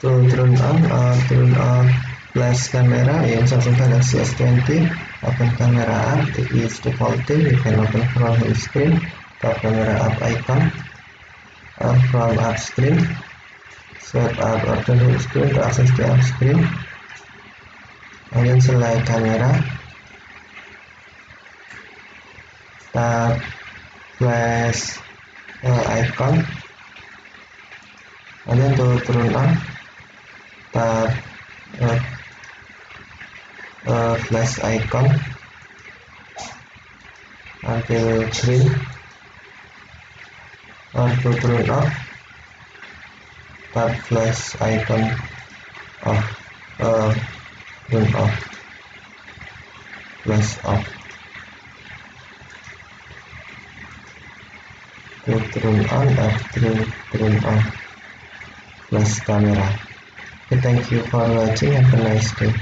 To turn on flash camera in Samsung Galaxy S20, open camera up. It is defaulting. You can open from home screen. Tap camera up icon from up screen. Swipe up or turn home screen to access the up screen. And then select camera. Tap flash icon. And then to turn on, tap flash icon until green, or to turn off, tap flash icon off, turn off, flash off. To turn on or turn on flash camera. Thank you for watching. Have a nice day.